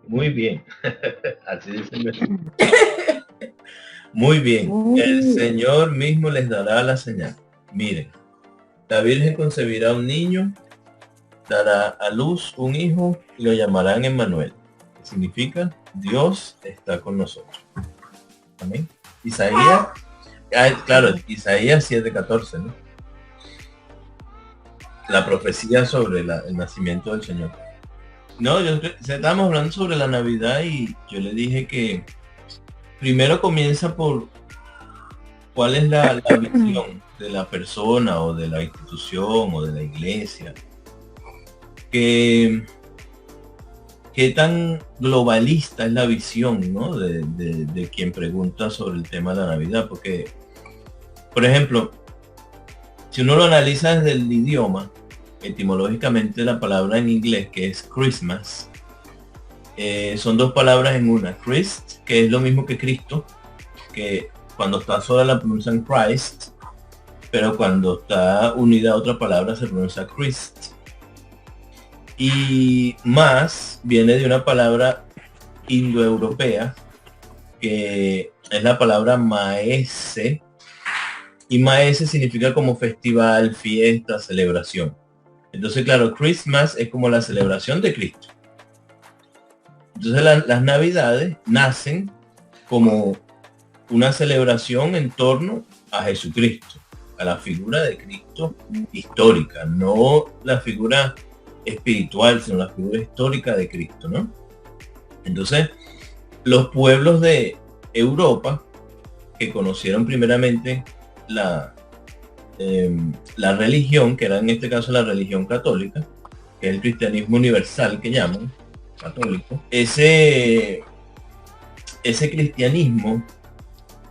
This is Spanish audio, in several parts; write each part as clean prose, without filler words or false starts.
Muy bien. Así dice el versículo. Muy bien. El Mm. Señor mismo les dará la señal. Miren, la Virgen concebirá un niño, dará a luz un hijo y lo llamarán Emmanuel. Que significa Dios está con nosotros. Amén. Isaías, claro, Isaías 7:14, ¿no? La profecía sobre el nacimiento del Señor. No, estábamos hablando sobre la Navidad y yo le dije que primero comienza por cuál es la visión de la persona o de la institución o de la iglesia. Que qué tan globalista es la visión, ¿no? de quien pregunta sobre el tema de la Navidad. Porque, por ejemplo, si uno lo analiza desde el idioma, etimológicamente la palabra en inglés, que es Christmas, son dos palabras en una. Christ, que es lo mismo que Cristo, que cuando está sola la pronuncian Christ, pero cuando está unida a otra palabra se pronuncia Christ. Y más viene de una palabra indoeuropea, que es la palabra maese, y maese significa como festival, fiesta, celebración. Entonces, claro, Christmas es como la celebración de Cristo. Entonces las navidades nacen como una celebración en torno a Jesucristo, a la figura de Cristo histórica, no la figura espiritual, sino la figura histórica de Cristo, ¿no? Entonces, los pueblos de Europa que conocieron primeramente la, la religión, que era en este caso la religión católica, que es el cristianismo universal que llaman, católico, ese cristianismo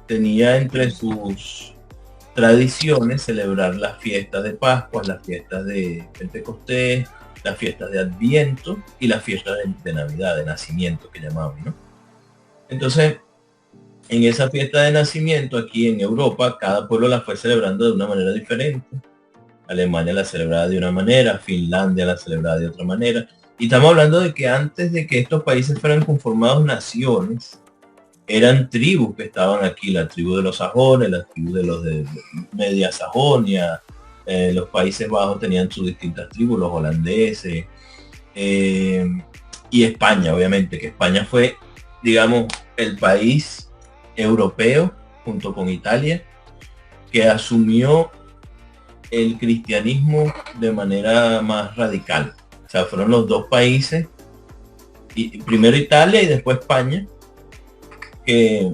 tenía entre sus tradiciones celebrar las fiestas de Pascua, las fiestas de Pentecostés, las fiestas de Adviento y las fiestas de Navidad, de nacimiento que llamaban, ¿no? Entonces, en esa fiesta de nacimiento aquí en Europa, cada pueblo la fue celebrando de una manera diferente. Alemania la celebraba de una manera, Finlandia la celebraba de otra manera. Y estamos hablando de que antes de que estos países fueran conformados naciones, eran tribus que estaban aquí, la tribu de los sajones, la tribu de los de Media Sajonia, los Países Bajos tenían sus distintas tribus, los holandeses, y España, obviamente, que España fue, digamos, el país europeo, junto con Italia, que asumió el cristianismo de manera más radical. O sea, fueron los dos países, y primero Italia y después España, que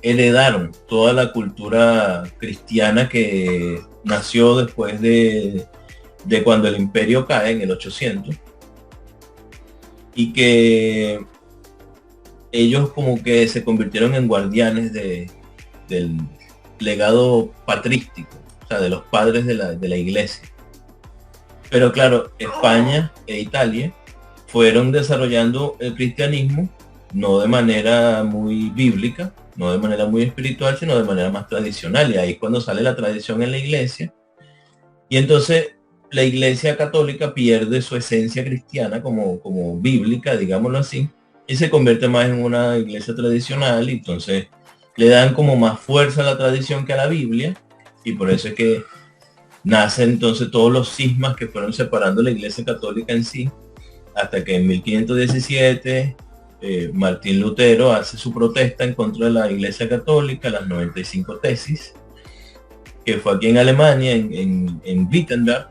heredaron toda la cultura cristiana que nació después de cuando el imperio cae en el 800, y que ellos como que se convirtieron en guardianes del legado patrístico, o sea, de los padres de la iglesia. Pero claro, España e Italia fueron desarrollando el cristianismo no de manera muy bíblica, no de manera muy espiritual, sino de manera más tradicional. Y ahí es cuando sale la tradición en la iglesia. Y entonces la iglesia católica pierde su esencia cristiana como bíblica, digámoslo así, y se convierte más en una iglesia tradicional, y entonces le dan como más fuerza a la tradición que a la Biblia, y por eso es que nacen entonces todos los cismas que fueron separando la iglesia católica en sí, hasta que en 1517 Martín Lutero hace su protesta en contra de la iglesia católica, las 95 tesis, que fue aquí en Alemania, en Wittenberg.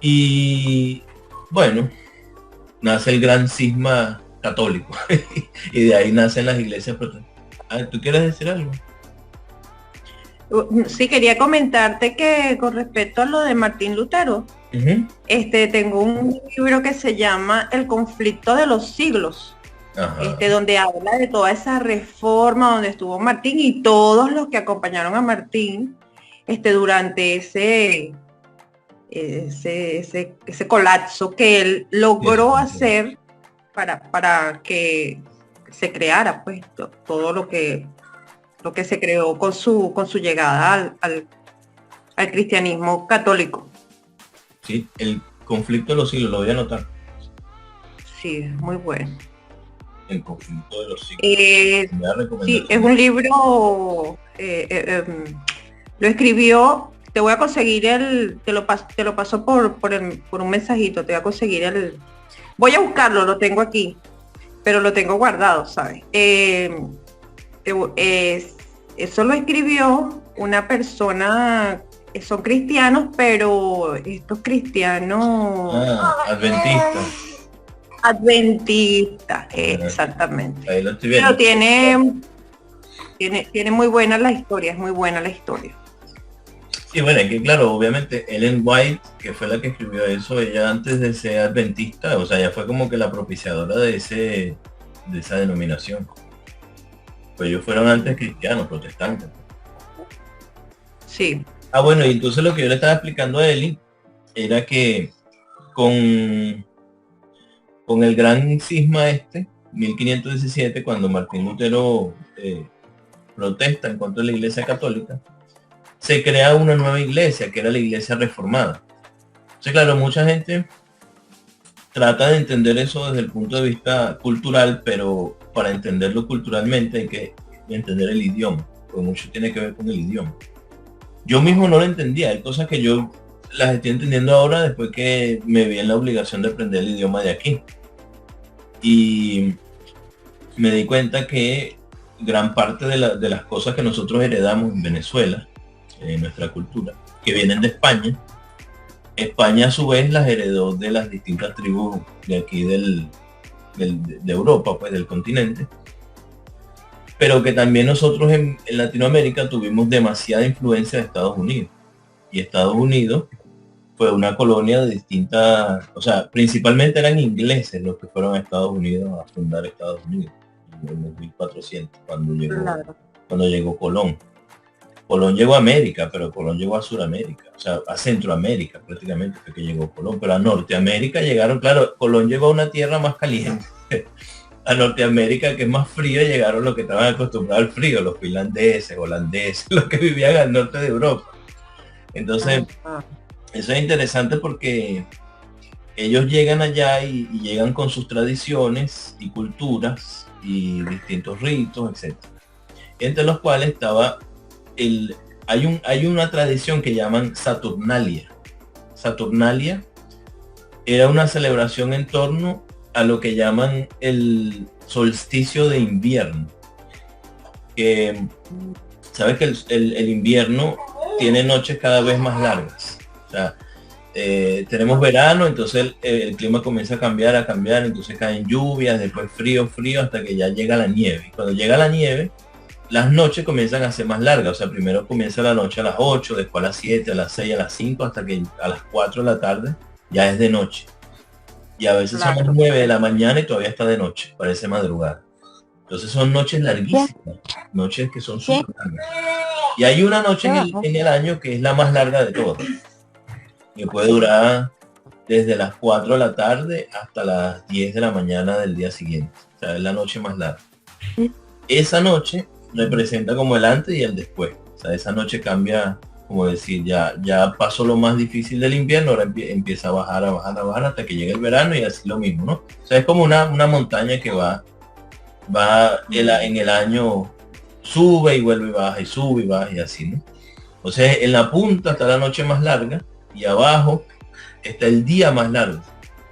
Y bueno, nace el gran cisma católico y de ahí nacen las iglesias protestantes. ¿Tú quieres decir algo? Sí, quería comentarte que con respecto a lo de Martín Lutero, tengo un libro que se llama El conflicto de los siglos, donde habla de toda esa reforma, donde estuvo Martín y todos los que acompañaron a Martín durante ese colapso que él logró hacer para que se creara pues todo lo que se creó con su llegada al cristianismo católico. Sí, el conflicto de los siglos, lo voy a anotar. sí, es muy bueno. El conflicto de los siglos. Sí, es un libro, lo escribió, te voy a conseguir te lo paso por un mensajito, te voy a conseguir voy a buscarlo, lo tengo aquí, pero lo tengo guardado, ¿sabes? Eso lo escribió una persona, son cristianos, pero estos cristianos... Adventistas, exactamente. Ahí lo estoy viendo. Pero tiene muy buena la historia, es muy buena la historia. Sí, bueno, es que claro, obviamente Ellen White, que fue la que escribió eso, ella antes de ser adventista, o sea, ella fue como que la propiciadora de esa denominación. Pues ellos fueron antes cristianos, protestantes. Sí. Ah, bueno, y entonces lo que yo le estaba explicando a Eli era que con el gran cisma 1517, cuando Martín Lutero protesta en contra de la Iglesia Católica, se crea una nueva iglesia, que era la Iglesia Reformada. Entonces, claro, mucha gente trata de entender eso desde el punto de vista cultural, pero para entenderlo culturalmente hay que entender el idioma, porque mucho tiene que ver con el idioma. Yo mismo no lo entendía, hay cosas que yo las estoy entendiendo ahora después que me vi en la obligación de aprender el idioma de aquí. Y me di cuenta que gran parte de las cosas que nosotros heredamos en Venezuela, en nuestra cultura, que vienen de España, España a su vez las heredó de las distintas tribus de aquí de Europa, pues del continente, pero que también nosotros en Latinoamérica tuvimos demasiada influencia de Estados Unidos. Y Estados Unidos fue una colonia de distintas, o sea, principalmente eran ingleses los que fueron a Estados Unidos a fundar Estados Unidos en el 1400, cuando llegó Colón. Colón llegó a América, pero Colón llegó a Sudamérica, o sea, a Centroamérica prácticamente fue que llegó Colón, pero a Norteamérica llegaron, claro, Colón llegó a una tierra más caliente. A Norteamérica, que es más frío, llegaron los que estaban acostumbrados al frío, los finlandeses, holandeses, los que vivían al norte de Europa. Entonces, eso es interesante porque ellos llegan allá y llegan con sus tradiciones y culturas y distintos ritos, etc. Entre los cuales estaba hay una tradición que llaman Saturnalia. Saturnalia era una celebración en torno a lo que llaman el solsticio de invierno. Que sabes que el invierno tiene noches cada vez más largas. O sea, tenemos verano, entonces el clima comienza a cambiar, entonces caen lluvias, después frío, hasta que ya llega la nieve. Y cuando llega la nieve, las noches comienzan a ser más largas. O sea, primero comienza la noche a las 8, después a las 7, a las 6, a las 5, hasta que a las 4 de la tarde ya es de noche. Y a veces son las 9 de la mañana y todavía está de noche, parece madrugada. Entonces son noches larguísimas, noches que son súper largas. Y hay una noche en el año que es la más larga de todas, que puede durar desde las 4 de la tarde hasta las 10 de la mañana del día siguiente. O sea, es la noche más larga. Esa noche representa como el antes y el después. O sea, esa noche cambia, como decir, ya pasó lo más difícil del invierno, ahora empieza a bajar hasta que llegue el verano y así lo mismo, ¿no? O sea, es como una montaña que va en el año, sube y vuelve y baja, y sube y baja y así, ¿no? O sea, en la punta está la noche más larga y abajo está el día más largo.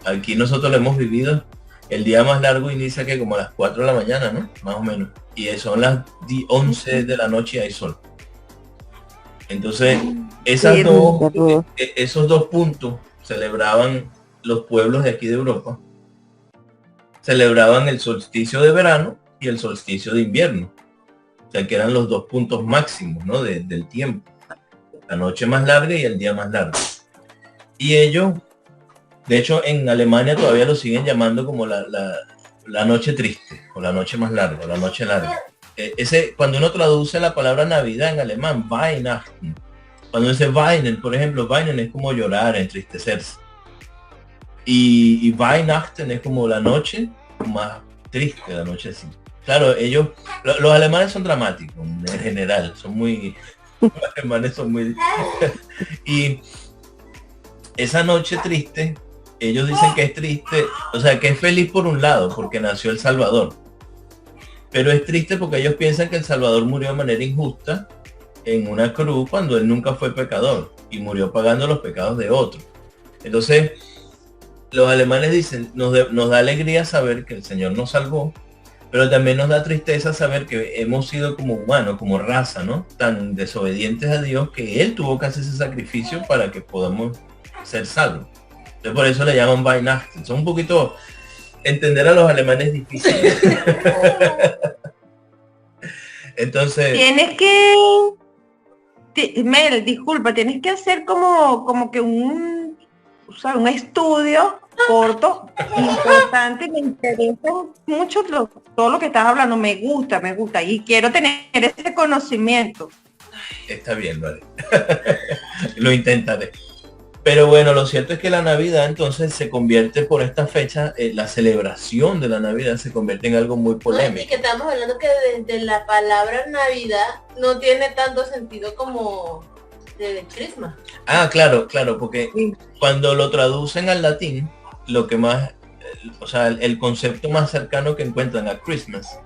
Aquí nosotros lo hemos vivido. El día más largo inicia que como a las 4 de la mañana, ¿no? Más o menos. Y son las 11 de la noche y hay sol. Entonces, esos dos puntos celebraban los pueblos de aquí de Europa. Celebraban el solsticio de verano y el solsticio de invierno. O sea, que eran los dos puntos máximos, ¿no? Del tiempo. La noche más larga y el día más largo. Y ellos, de hecho, en Alemania todavía lo siguen llamando como la noche triste, o la noche más larga, o la noche larga. Cuando uno traduce la palabra Navidad en alemán, Weihnachten, cuando dice Weinen, por ejemplo, Weinen es como llorar, entristecerse. Y Weihnachten es como la noche más triste, la noche así. Claro, los alemanes son dramáticos, en general, los alemanes son muy... Y esa noche triste ellos dicen que es triste, o sea, que es feliz por un lado, porque nació El Salvador. Pero es triste porque ellos piensan que El Salvador murió de manera injusta en una cruz cuando él nunca fue pecador y murió pagando los pecados de otros. Entonces, los alemanes dicen, nos da alegría saber que el Señor nos salvó, pero también nos da tristeza saber que hemos sido como humanos, como raza, ¿no? Tan desobedientes a Dios que Él tuvo que hacer ese sacrificio para que podamos ser salvos. Entonces, por eso le llaman Weihnachten. Son un poquito... Entender a los alemanes es difícil. Entonces... Tienes que... Mel, disculpa, tienes que hacer como que un estudio corto, importante, me interesa mucho todo lo que estás hablando, me gusta, y quiero tener ese conocimiento. Está bien, vale. Lo intentaré. Pero bueno, lo cierto es que la Navidad entonces se convierte por esta fecha, la celebración de la Navidad se convierte en algo muy polémico. Y que estamos hablando que desde la palabra Navidad no tiene tanto sentido como de Christmas. Ah, claro, porque cuando lo traducen al latín, lo que más, o sea, el concepto más cercano que encuentran a Christmas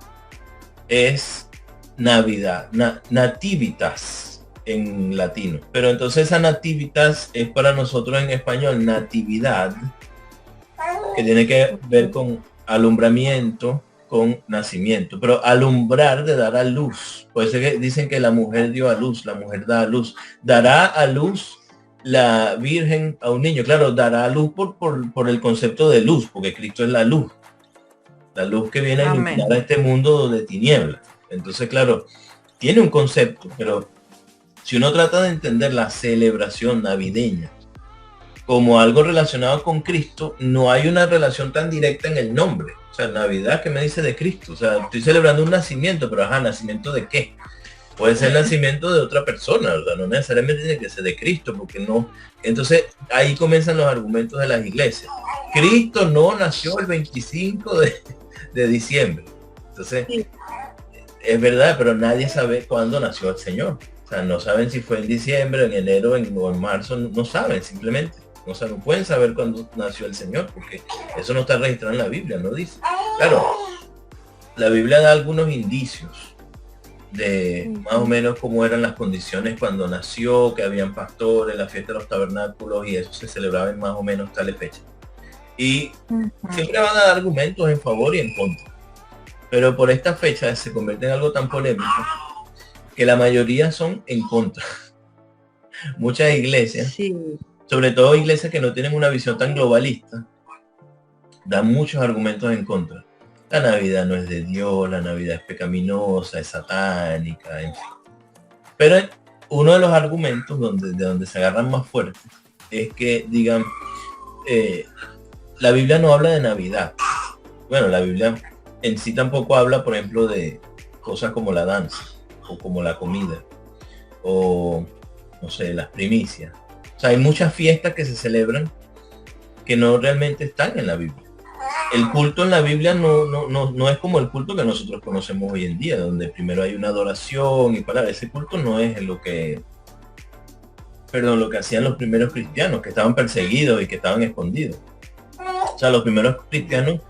es Navidad, nativitas en latino. Pero entonces esa nativitas es para nosotros en español natividad, que tiene que ver con alumbramiento, con nacimiento. Pero alumbrar de dar a luz. Por eso que dicen que la mujer dio a luz, la mujer da a luz. Dará a luz la Virgen a un niño. Claro, dará a luz por el concepto de luz, porque Cristo es la luz. La luz que viene a iluminar a este mundo de tinieblas. Entonces, claro, tiene un concepto, pero si uno trata de entender la celebración navideña como algo relacionado con Cristo, no hay una relación tan directa en el nombre. O sea, Navidad, ¿qué me dice de Cristo? O sea, estoy celebrando un nacimiento, pero ¿nacimiento de qué? Puede ser nacimiento de otra persona, ¿verdad? No necesariamente tiene que ser de Cristo, porque no. Entonces, ahí comienzan los argumentos de las iglesias. Cristo no nació el 25 de diciembre. Entonces, es verdad, pero nadie sabe cuándo nació el Señor. O sea, no saben si fue en diciembre, en enero, o en marzo, no saben simplemente. No saben, pueden saber cuándo nació el Señor, porque eso no está registrado en la Biblia, no dice. Claro, la Biblia da algunos indicios de más o menos cómo eran las condiciones cuando nació, que habían pastores, la fiesta de los tabernáculos, y eso se celebraba en más o menos tales fechas. Y siempre van a dar argumentos en favor y en contra. Pero por esta fecha se convierte en algo tan polémico que la mayoría son en contra. Muchas iglesias, sobre todo iglesias que no tienen una visión tan globalista, dan muchos argumentos en contra. La Navidad no es de Dios, la Navidad es pecaminosa, es satánica, en fin. Pero uno de los argumentos de donde se agarran más fuerte es que digan, la Biblia no habla de Navidad. Bueno, la Biblia en sí tampoco habla, por ejemplo, de cosas como la danza, o como la comida, o no sé, las primicias. O sea, hay muchas fiestas que se celebran que no realmente están en la Biblia. El culto en la Biblia no es como el culto que nosotros conocemos hoy en día, donde primero hay una adoración y palabras. Ese culto no es lo que hacían los primeros cristianos, que estaban perseguidos y que estaban escondidos. O sea, los primeros cristianos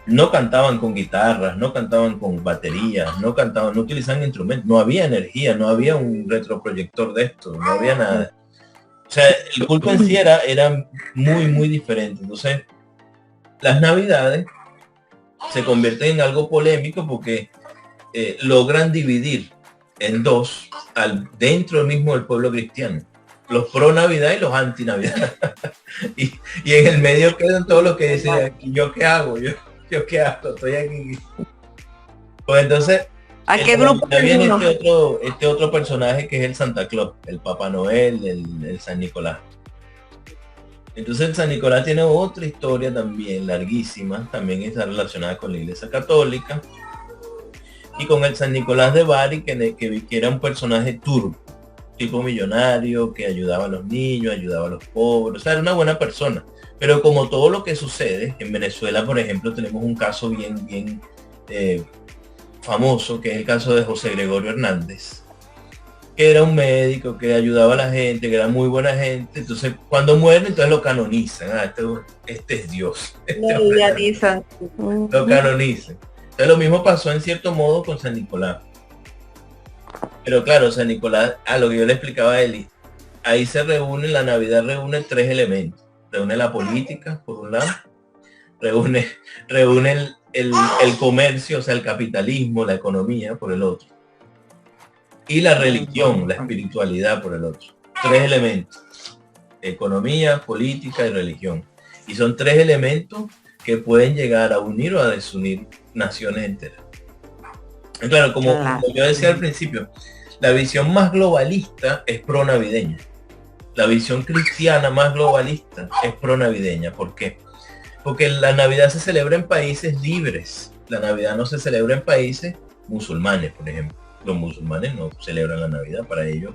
no cantaban con guitarras, no cantaban con baterías, no utilizaban instrumentos, no había energía, no había un retroproyector de esto, no había nada. O sea, el culto en sí era muy, muy diferente. Entonces, las Navidades se convierten en algo polémico porque logran dividir en dos dentro mismo del pueblo cristiano. Los pro Navidad y los anti Navidad. y en el medio quedan todos los que dicen, ¿yo qué hago? ¿Yo qué hago? Estoy aquí. Pues entonces, ¿a qué grupo viene este otro personaje que es el Santa Claus, el Papá Noel, el San Nicolás. Entonces el San Nicolás tiene otra historia también larguísima, también está relacionada con la Iglesia Católica y con el San Nicolás de Bari, que era un personaje turco, tipo millonario, que ayudaba a los niños, ayudaba a los pobres, o sea, era una buena persona. Pero como todo lo que sucede, en Venezuela, por ejemplo, tenemos un caso bien famoso, que es el caso de José Gregorio Hernández, que era un médico, que ayudaba a la gente, que era muy buena gente. Entonces, cuando muere, entonces lo canonizan. Este es Dios. Lo canonizan. Entonces, lo mismo pasó en cierto modo con San Nicolás. Pero claro, San Nicolás, a lo que yo le explicaba a Eli, ahí se reúne, la Navidad reúne tres elementos. Reúne la política, por un lado. Reúne el comercio, o sea, el capitalismo, la economía, por el otro. Y la religión, la espiritualidad por el otro. Tres elementos. Economía, política y religión. Y son tres elementos que pueden llegar a unir o a desunir naciones enteras. Y claro, como yo decía al principio, la visión más globalista es pro-navideña. La visión cristiana más globalista es pro-navideña. ¿Por qué? Porque la Navidad se celebra en países libres. La Navidad no se celebra en países musulmanes, por ejemplo. Los musulmanes no celebran la Navidad. Para ellos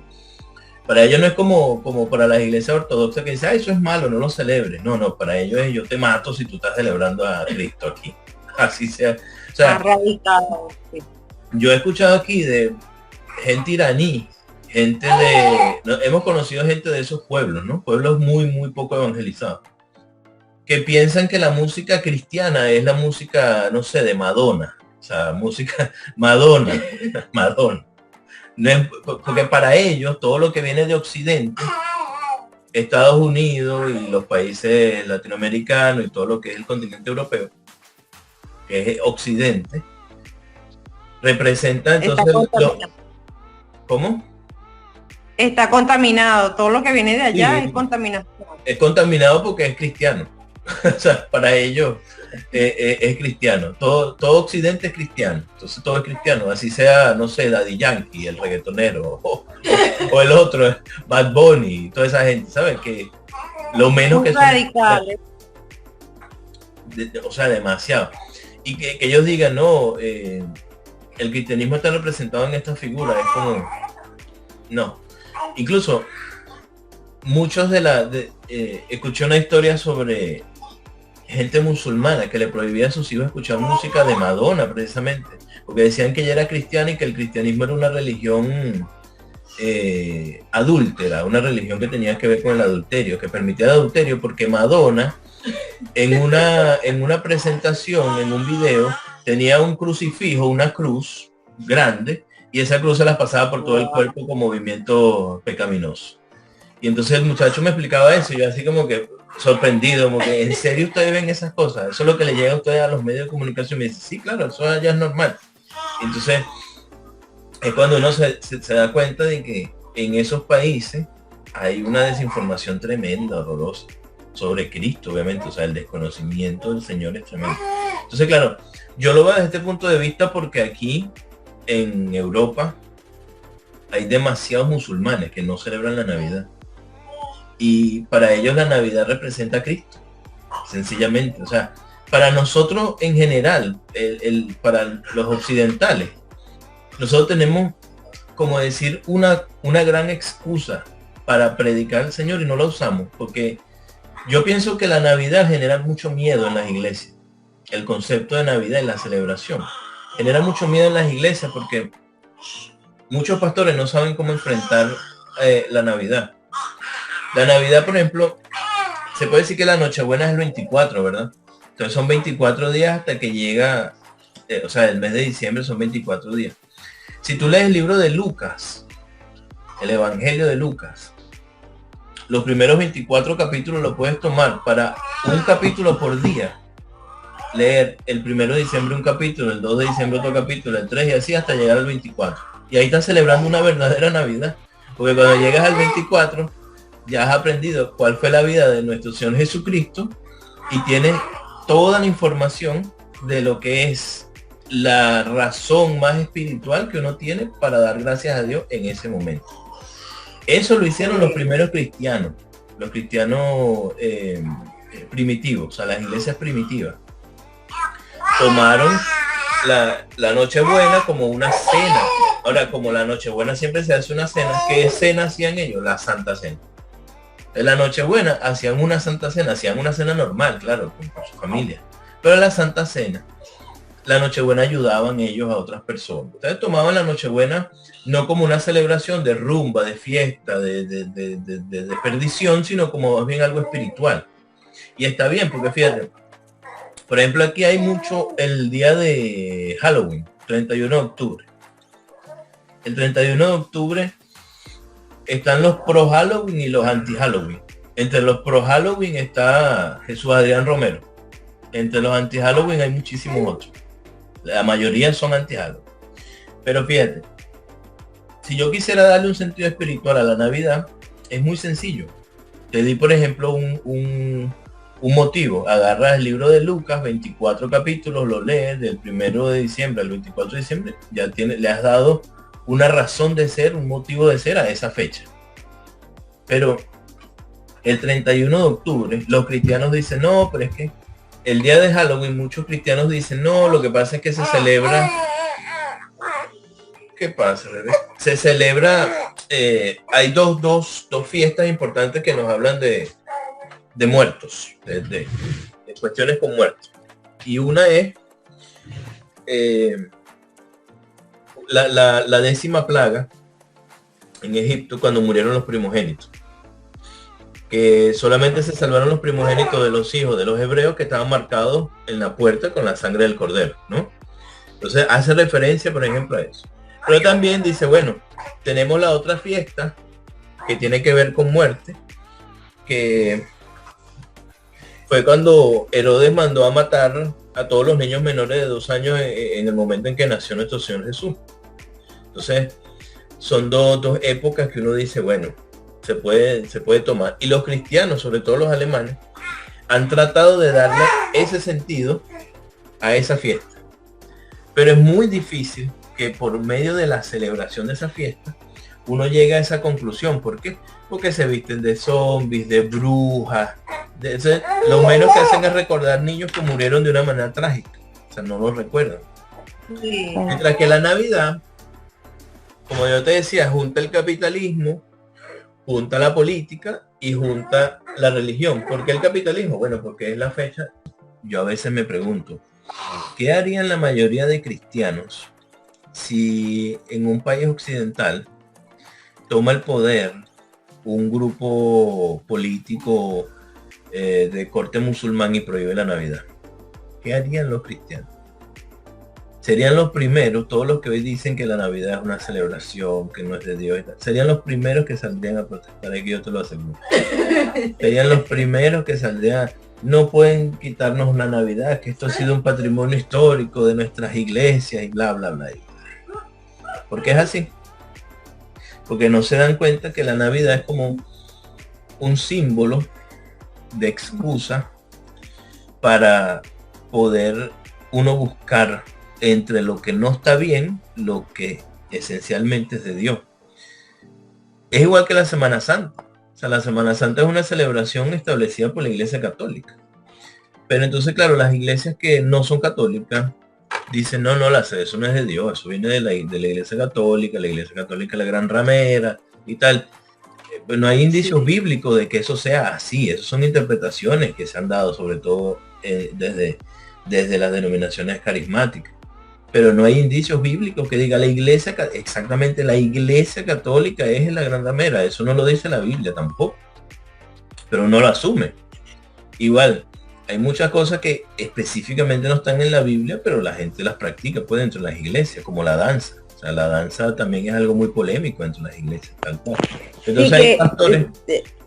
no es como para las iglesias ortodoxas que dicen, eso es malo, no lo celebres. No, para ellos es yo te mato si tú estás celebrando a Cristo aquí. Así sea. O sea, yo he escuchado aquí de gente iraní, hemos conocido gente de esos pueblos, ¿no? Pueblos muy, muy poco evangelizados, que piensan que la música cristiana es la música, no sé, de Madonna. O sea, música Madonna. No es, porque para ellos todo lo que viene de Occidente, Estados Unidos y los países latinoamericanos y todo lo que es el continente europeo, que es Occidente, representa entonces ¿cómo? Está contaminado, todo lo que viene de allá es contaminación. Es contaminado porque es cristiano. O sea, para ellos es cristiano. Todo Occidente es cristiano. Entonces todo es cristiano. Así sea, no sé, Daddy Yankee, el reggaetonero, o el otro, Bad Bunny, toda esa gente, ¿sabes? Que lo menos que radicales. O sea, demasiado. Y que ellos digan, no, el cristianismo está representado en esta figura. Es como, no. Incluso muchos escuché una historia sobre gente musulmana que le prohibía a sus hijos escuchar música de Madonna, precisamente, porque decían que ella era cristiana y que el cristianismo era una religión adúltera, una religión que tenía que ver con el adulterio, que permitía el adulterio, porque Madonna en una presentación, en un video, tenía un crucifijo, una cruz grande, y esa cruz se las pasaba por todo el cuerpo con movimiento pecaminoso. Y entonces el muchacho me explicaba eso, y yo así como que sorprendido, como que ¿en serio ustedes ven esas cosas? Eso es lo que le llega a ustedes a los medios de comunicación. Me dice, sí, claro, eso ya es normal. Entonces es cuando uno se da cuenta de que en esos países hay una desinformación tremenda, horrorosa, sobre Cristo, obviamente. O sea, el desconocimiento del Señor es tremendo. Entonces, claro, yo lo veo desde este punto de vista porque aquí en Europa hay demasiados musulmanes que no celebran la Navidad. Y para ellos la Navidad representa a Cristo, sencillamente. O sea, para nosotros en general, para los occidentales, nosotros tenemos, como decir, una gran excusa para predicar al Señor y no la usamos, porque yo pienso que la Navidad genera mucho miedo en las iglesias. El concepto de Navidad y la celebración genera mucho miedo en las iglesias porque muchos pastores no saben cómo enfrentar la Navidad. La Navidad, por ejemplo, se puede decir que la Nochebuena es el 24, ¿verdad? Entonces son 24 días hasta que llega, o sea, el mes de diciembre son 24 días. Si tú lees el libro de Lucas, el Evangelio de Lucas, los primeros 24 capítulos lo puedes tomar para un capítulo por día. Leer el 1 de diciembre un capítulo, el 2 de diciembre otro capítulo, el 3 y así hasta llegar al 24. Y ahí estás celebrando una verdadera Navidad. Porque cuando llegas al 24, ya has aprendido cuál fue la vida de nuestro Señor Jesucristo y tienes toda la información de lo que es la razón más espiritual que uno tiene para dar gracias a Dios en ese momento. Eso lo hicieron los primeros cristianos, los cristianos primitivos, o sea, las iglesias primitivas. Tomaron la Nochebuena como una cena. Ahora, como la Nochebuena siempre se hace una cena, ¿qué cena hacían ellos? La Santa Cena. En la Nochebuena hacían una Santa Cena, hacían una cena normal, claro, con su familia. Pero la Santa Cena la Nochebuena ayudaban ellos a otras personas. Ustedes tomaban la Nochebuena no como una celebración de rumba, de fiesta, de perdición, sino como más bien algo espiritual. Y está bien, porque fíjate, por ejemplo, aquí hay mucho el día de Halloween, 31 de octubre. El 31 de octubre están los pro Halloween y los anti Halloween. Entre los pro Halloween está Jesús Adrián Romero. Entre los anti Halloween hay muchísimos otros. La mayoría son anti Halloween. Pero fíjate, si yo quisiera darle un sentido espiritual a la Navidad, es muy sencillo. Te di, por ejemplo, un motivo. Agarras el libro de Lucas, 24 capítulos, lo lees del 1 de diciembre al 24 de diciembre, ya le has dado una razón de ser, un motivo de ser a esa fecha. Pero el 31 de octubre, los cristianos dicen, no, pero es que el día de Halloween, muchos cristianos dicen, no, lo que pasa es que se celebra... ¿Qué pasa, bebé? Se celebra, hay dos fiestas importantes que nos hablan de muertos, de cuestiones con muertos. Y una es la 10ª plaga en Egipto, cuando murieron los primogénitos. Que solamente se salvaron los primogénitos de los hijos de los hebreos que estaban marcados en la puerta con la sangre del cordero, ¿no? Entonces hace referencia, por ejemplo, a eso. Pero también dice, bueno, tenemos la otra fiesta que tiene que ver con muerte, que fue cuando Herodes mandó a matar a todos los niños menores de 2 años en el momento en que nació nuestro Señor Jesús. Entonces, son dos épocas que uno dice, bueno, se puede tomar. Y los cristianos, sobre todo los alemanes, han tratado de darle ese sentido a esa fiesta. Pero es muy difícil que por medio de la celebración de esa fiesta, uno llegue a esa conclusión. ¿Por qué? Porque se visten de zombies, de brujas. Lo menos que hacen es recordar niños que murieron de una manera trágica. O sea, no los recuerdan. Sí. Mientras que la Navidad, como yo te decía, junta el capitalismo, junta la política y junta la religión. ¿Por qué el capitalismo? Bueno, porque es la fecha. Yo a veces me pregunto, ¿qué harían la mayoría de cristianos si en un país occidental toma el poder un grupo político de corte musulmán y prohíbe la Navidad? ¿Qué harían los cristianos? Serían los primeros, todos los que hoy dicen que la Navidad es una celebración, que no es de Dios, serían los primeros que saldrían a protestar, que yo te lo aseguro. Serían los primeros que saldrían, no pueden quitarnos la Navidad, que esto ha sido un patrimonio histórico de nuestras iglesias y bla, bla, bla. Porque es así. Porque no se dan cuenta que la Navidad es como un símbolo de excusa para poder uno buscar entre lo que no está bien, lo que esencialmente es de Dios. Es igual que la Semana Santa. O sea, la Semana Santa es una celebración establecida por la Iglesia Católica. Pero entonces, claro, las iglesias que no son católicas dicen, no, eso no es de Dios, eso viene de la Iglesia Católica es la gran ramera y tal. Pues no hay indicios bíblicos de que eso sea así. Esas son interpretaciones que se han dado, sobre todo desde las denominaciones carismáticas. Pero no hay indicios bíblicos que diga la iglesia, exactamente la Iglesia Católica es la gran ramera. Eso no lo dice la Biblia tampoco. Pero uno lo asume. Igual, hay muchas cosas que específicamente no están en la Biblia, pero la gente las practica pues dentro de las iglesias, como la danza. O sea, la danza también es algo muy polémico dentro de las iglesias, tal cual. Entonces hay pastores.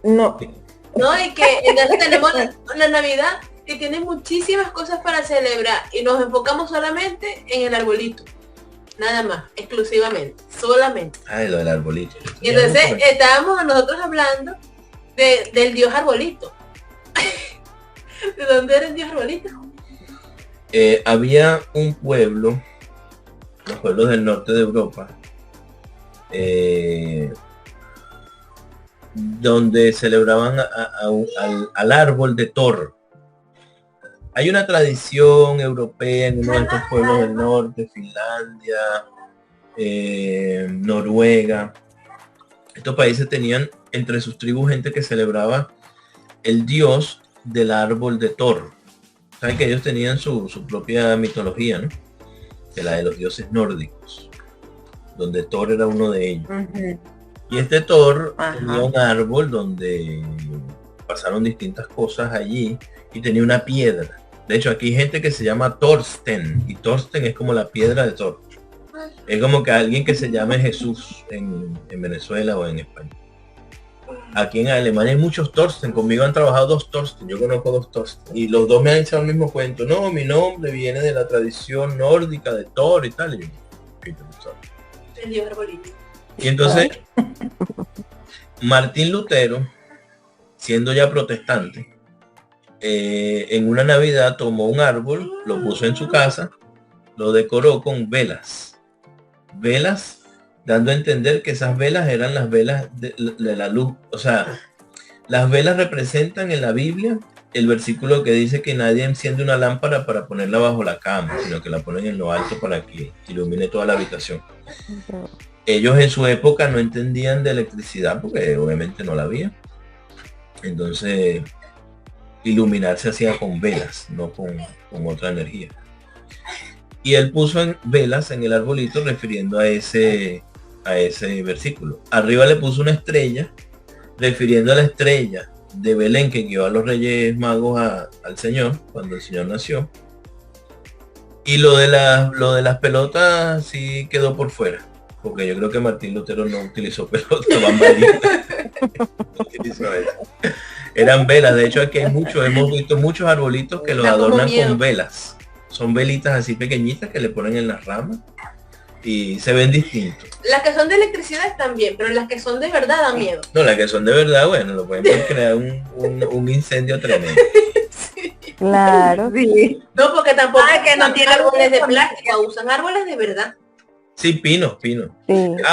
No, y que entonces tenemos la Navidad, que tiene muchísimas cosas para celebrar y nos enfocamos solamente en el arbolito. Nada más, exclusivamente, solamente. Lo del arbolito. Y entonces estábamos nosotros hablando del dios arbolito. ¿De dónde era el dios arbolito? Había un pueblo, los pueblos del norte de Europa, donde celebraban al árbol de Thor. Hay una tradición europea en uno de estos pueblos del norte, Finlandia, Noruega. Estos países tenían entre sus tribus gente que celebraba el dios del árbol de Thor. Saben que ellos tenían su propia mitología, ¿no? De la de los dioses nórdicos, donde Thor era uno de ellos. Y este Thor tenía un árbol donde pasaron distintas cosas allí y tenía una piedra. De hecho, aquí hay gente que se llama Thorsten, y Thorsten es como la piedra de Thor. Es como que alguien que se llame Jesús en Venezuela o en España. Aquí en Alemania hay muchos Thorsten, conmigo han trabajado 2 Thorsten, yo conozco 2 Thorsten. Y los 2 me han echado el mismo cuento. No, mi nombre viene de la tradición nórdica de Thor y tal. Y yo, y entonces, Martín Lutero, siendo ya protestante, en una Navidad tomó un árbol, lo puso en su casa, lo decoró con velas. Velas, dando a entender que esas velas eran las velas de la luz. O sea, las velas representan en la Biblia el versículo que dice que nadie enciende una lámpara para ponerla bajo la cama, sino que la ponen en lo alto para que ilumine toda la habitación. Ellos en su época no entendían de electricidad porque obviamente no la había. Entonces, iluminar se hacía con velas, no con otra energía. Y él puso en velas en el arbolito refiriendo a ese versículo. Arriba le puso una estrella, refiriendo a la estrella de Belén que guió a los Reyes Magos al Señor, cuando el Señor nació. Y lo de las pelotas sí quedó por fuera, porque yo creo que Martín Lutero no utilizó pelotas, no utilizó eso. Eran velas. De hecho, aquí hay hemos visto muchos arbolitos que los adornan con velas. Son velitas así pequeñitas que le ponen en las ramas y se ven distintos. Las que son de electricidad están bien, pero las que son de verdad dan miedo. No, las que son de verdad, bueno, lo pueden crear un incendio tremendo. Sí. Claro, sí. No, porque tampoco es que no tienen árboles de plástico, usan árboles de verdad. Sí, pinos. Sí.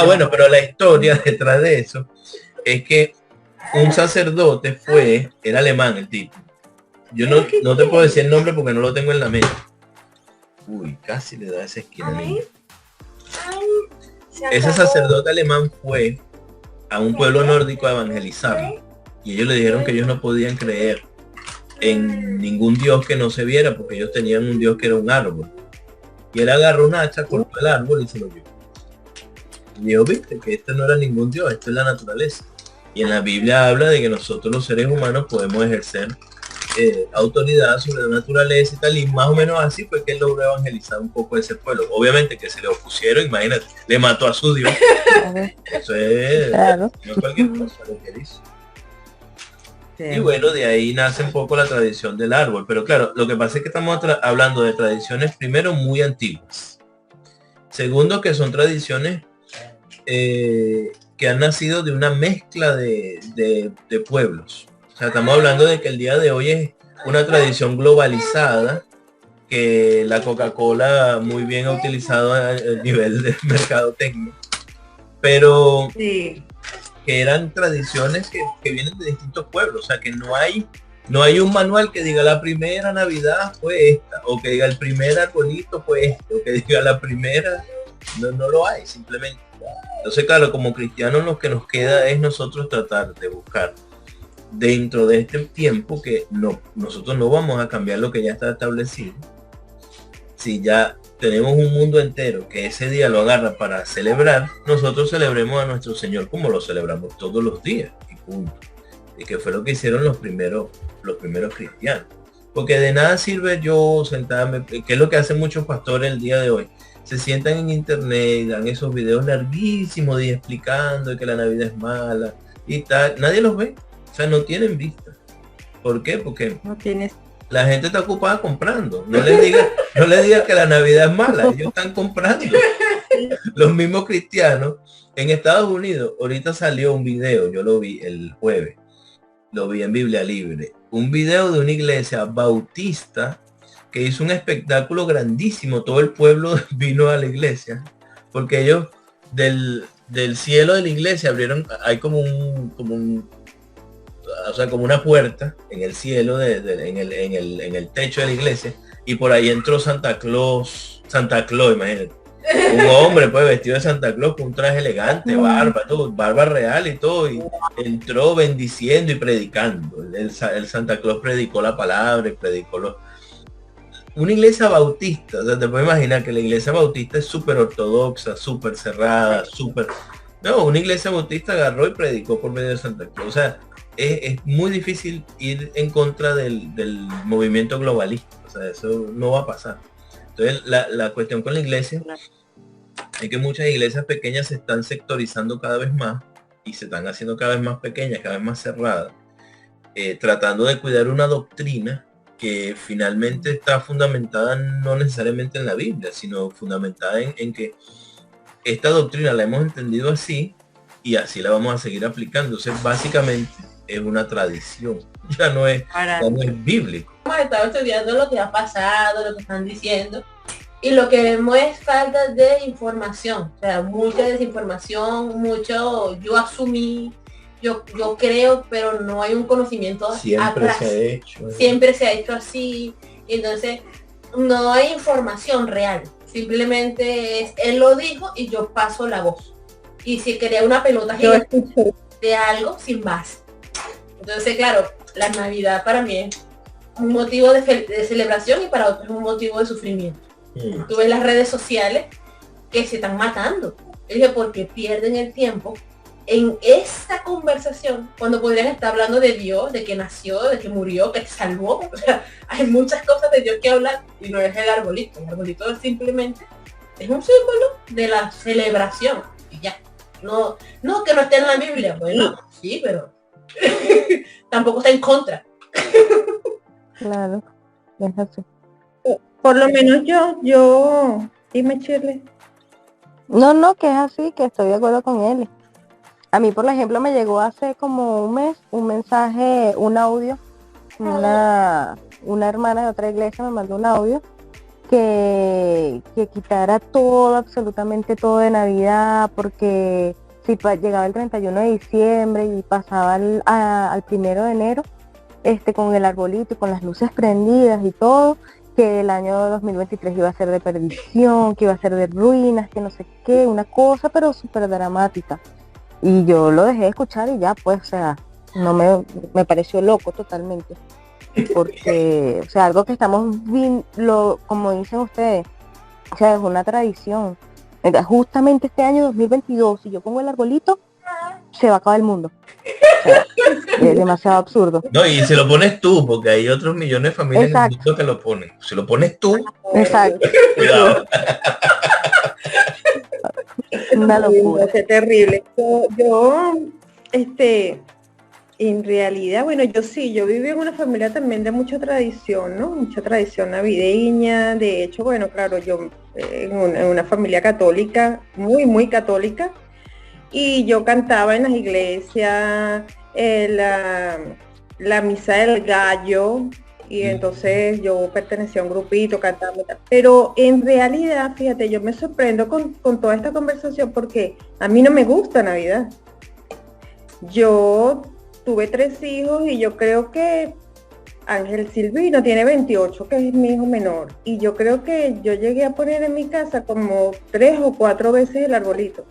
Bueno, pero la historia detrás de eso es que un sacerdote era alemán el tipo. Yo no te puedo decir el nombre porque no lo tengo en la mente. Uy, casi le da esa esquina. Ese sacerdote alemán fue a un pueblo nórdico a evangelizar. Y ellos le dijeron que ellos no podían creer en ningún dios que no se viera, porque ellos tenían un dios que era un árbol. Y él agarró una hacha, cortó el árbol y se lo llevó. Y dijo, viste, que este no era ningún dios, esto es la naturaleza. Y en la Biblia habla de que nosotros los seres humanos podemos ejercer autoridad sobre la naturaleza y tal, y más o menos así fue que él logró evangelizar un poco ese pueblo. Obviamente que se le opusieron, imagínate, le mató a su dios. Eso es no cualquier cosa lo que hizo. Sí. Y bueno, de ahí nace un poco la tradición del árbol, pero claro, lo que pasa es que estamos hablando de tradiciones, primero, muy antiguas, segundo, que son tradiciones que han nacido de una mezcla de pueblos. O sea, estamos hablando de que el día de hoy es una tradición globalizada, que la Coca-Cola muy bien ha utilizado a nivel de mercadotecnia, pero sí, que eran tradiciones que vienen de distintos pueblos. O sea, que no hay un manual que diga la primera Navidad fue esta, o que diga el primer arbolito fue este, o que diga la primera. No lo hay, simplemente. Entonces, claro, como cristianos lo que nos queda es nosotros tratar de buscar dentro de este tiempo que nosotros no vamos a cambiar lo que ya está establecido. Si ya tenemos un mundo entero que ese día lo agarra para celebrar, nosotros celebremos a nuestro Señor como lo celebramos todos los días, y punto. Y que fue lo que hicieron los primeros cristianos. Porque de nada sirve yo sentarme, que es lo que hacen muchos pastores el día de hoy. Se sientan en internet y dan esos videos larguísimos y explicando que la Navidad es mala y tal. Nadie los ve. O sea, no tienen vista. ¿Por qué? Porque no tienes. La gente está ocupada comprando. No les diga que la Navidad es mala. Ellos están comprando. Los mismos cristianos en Estados Unidos. Ahorita salió un video, yo lo vi el jueves. Lo vi en Biblia Libre. Un video de una iglesia bautista que hizo un espectáculo grandísimo. Todo el pueblo vino a la iglesia. Porque ellos del cielo de la iglesia abrieron, hay como una puerta en el cielo, en el techo de la iglesia, y por ahí entró Santa Claus, imagínate. Un hombre pues vestido de Santa Claus con un traje elegante, barba real y todo, y entró bendiciendo y predicando. El Santa Claus predicó la palabra y predicó una iglesia bautista, o sea, te puedes imaginar que la iglesia bautista es súper ortodoxa, súper cerrada, súper... No, una iglesia bautista agarró y predicó por medio de Santa Claus. O sea, es muy difícil ir en contra del movimiento globalista. O sea, eso no va a pasar. Entonces, la cuestión con la iglesia es que muchas iglesias pequeñas se están sectorizando cada vez más y se están haciendo cada vez más pequeñas, cada vez más cerradas, tratando de cuidar una doctrina que finalmente está fundamentada no necesariamente en la Biblia, sino fundamentada en que esta doctrina la hemos entendido así y así la vamos a seguir aplicando. Entonces, básicamente es una tradición, ya no es bíblico. Hemos estado estudiando lo que ha pasado, lo que están diciendo, y lo que vemos es falta de información, o sea, mucha desinformación, mucho yo asumí, yo creo, pero no hay un conocimiento siempre atrás. Siempre se ha hecho así, entonces no hay información real, simplemente es, él lo dijo y yo paso la voz. Y si quería una pelota gigante de algo sin base. Entonces, claro, la Navidad para mí es un motivo de celebración y para otros es un motivo de sufrimiento. Tú ves las redes sociales que se están matando. Es porque pierden el tiempo en esta conversación cuando podrían estar hablando de Dios, de que nació, de que murió, que te salvó. O sea, hay muchas cosas de Dios que hablar y no es el arbolito. El arbolito es simplemente es un símbolo de la celebración y ya. No que no esté en la Biblia. Bueno, sí, pero tampoco está en contra. Claro, es así. Por lo menos yo, dime, Shirley. No, que es así, que estoy de acuerdo con él. A mí, por ejemplo, me llegó hace como un mes un mensaje, un audio, una hermana de otra iglesia me mandó un audio que quitara todo, absolutamente todo de Navidad, porque si llegaba el 31 de diciembre y pasaba al 1 de enero, con el arbolito y con las luces prendidas y todo, que el año 2023 iba a ser de perdición, que iba a ser de ruinas, que no sé qué, una cosa pero súper dramática. Y yo lo dejé de escuchar y ya, pues, o sea, no me pareció loco totalmente. Porque, o sea, algo que estamos como dicen ustedes, o sea, es una tradición. Justamente este año 2022, si yo pongo el arbolito, se va a acabar el mundo. O sea, es demasiado absurdo. No, y si lo pones tú, porque hay otros millones de familias en el mundo que lo ponen. Si lo pones tú, exacto. Cuidado. Una locura. Qué terrible. Yo, en realidad, bueno, yo viví en una familia también de mucha tradición, ¿no? Mucha tradición navideña. De hecho, bueno, claro, yo en una familia católica, muy, muy católica, y yo cantaba en las iglesias la misa del gallo, y entonces yo pertenecía a un grupito, cantaba, pero en realidad, fíjate, yo me sorprendo con toda esta conversación porque a mí no me gusta Navidad. Yo tuve 3 hijos y yo creo que Ángel Silvino tiene 28, que es mi hijo menor, y yo creo que yo llegué a poner en mi casa como 3 o 4 veces el arbolito,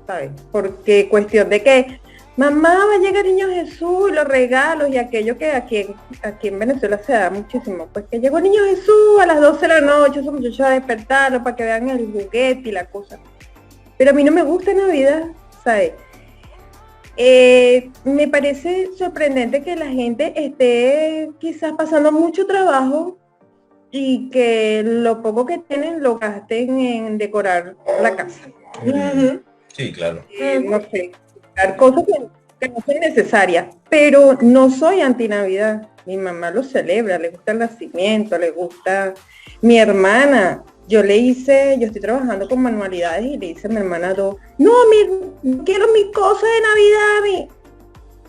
¿sabes? Porque cuestión de que mamá, va a llegar Niño Jesús y los regalos y aquello que aquí en Venezuela se da muchísimo, pues que llegó Niño Jesús a las 12 de la noche, esos muchachos a despertarlo para que vean el juguete y la cosa. Pero a mí no me gusta Navidad, ¿sabes? Me parece sorprendente que la gente esté quizás pasando mucho trabajo y que lo poco que tienen lo gasten en decorar la casa. Sí, claro. No sé, cosas que no son necesarias, pero no soy anti-Navidad. Mi mamá lo celebra, le gusta el nacimiento, le gusta. Mi hermana, yo estoy trabajando con manualidades y le hice a mi hermana no quiero mi cosa de Navidad,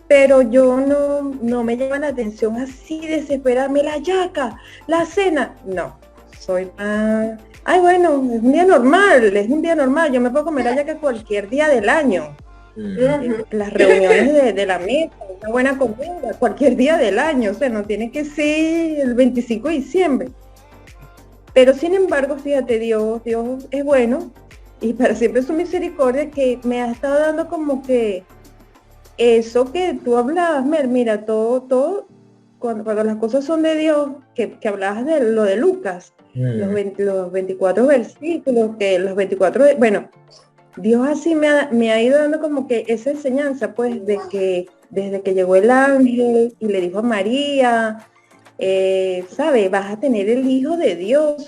pero yo no me llama la atención así desesperarme la yaca, la cena, no, soy más, bueno, es un día normal, yo me puedo comer la yaca cualquier día del año. Las reuniones de la mesa, una buena comida, cualquier día del año, o sea, no tiene que ser el 25 de diciembre. Pero sin embargo, fíjate, Dios es bueno y para siempre su misericordia, que me ha estado dando como que eso que tú hablabas, mira, todo cuando las cosas son de Dios, que hablabas de lo de Lucas, los 24 versículos, que los 24, bueno, Dios así me ha ido dando como que esa enseñanza, pues, de que desde que llegó el ángel y le dijo a María, ¿sabe? Vas a tener el Hijo de Dios.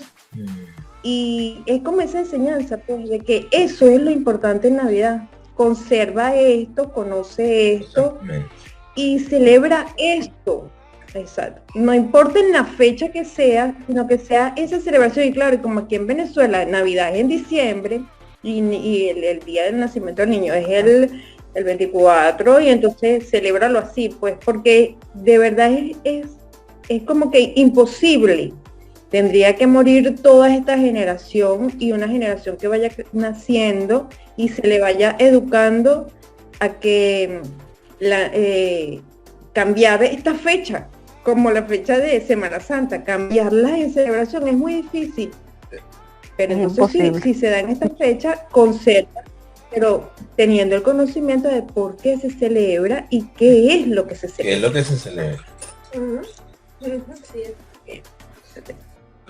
Y es como esa enseñanza, pues, de que eso es lo importante en Navidad. Conserva esto, conoce esto y celebra esto. Exacto. No importa en la fecha que sea, sino que sea esa celebración. Y claro, y como aquí en Venezuela, Navidad es en diciembre y el día del nacimiento del niño es el 24, y entonces celébralo así, pues, porque de verdad es como que imposible. Tendría que morir toda esta generación y una generación que vaya naciendo y se le vaya educando a que cambiar esta fecha, como la fecha de Semana Santa, cambiarla en celebración es muy difícil. Pero entonces si se da en esta fecha, conserva, pero teniendo el conocimiento de por qué se celebra y qué es lo que se celebra. ¿Qué es lo que se celebra? Sí.